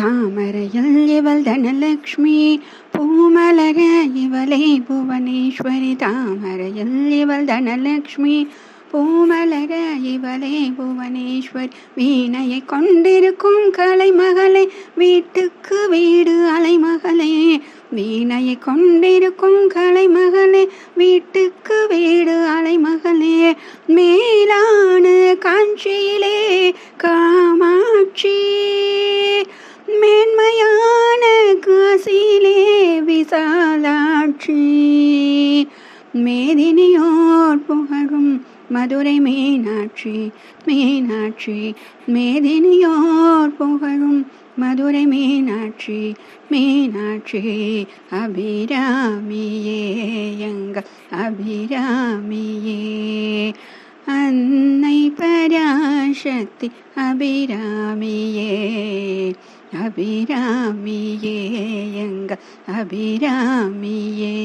தாமரையில் இவள் தனலக்ஷ்மி, பூமலர இவளே புவனேஸ்வரி. தாமரையில் இவள் தனலக்ஷ்மி, பூமலர இவளே புவனேஸ்வரி. வீணையை கொண்டிருக்கும் கலைமகளே, வீட்டுக்கு வீடு அலைமகளே. வீணையை கொண்டிருக்கும் கலைமகளே, வீட்டுக்கு வீடு அலைமகளே. மேலான காஞ்சியிலே காமாட்சி, மேன்மையான காசியிலே விசாலாட்சி. மேதினியோர் புகழும் மதுரை மீனாட்சி, மீனாட்சி. மேதினியோர் புகழும் மதுரை மீனாட்சி, மீனாட்சி. அபிராமியே எங்கள் அபிராமியே, அன்னை பராசக்தி அபிராமியே. அபிராமியே எங்கள் அபிராமியே.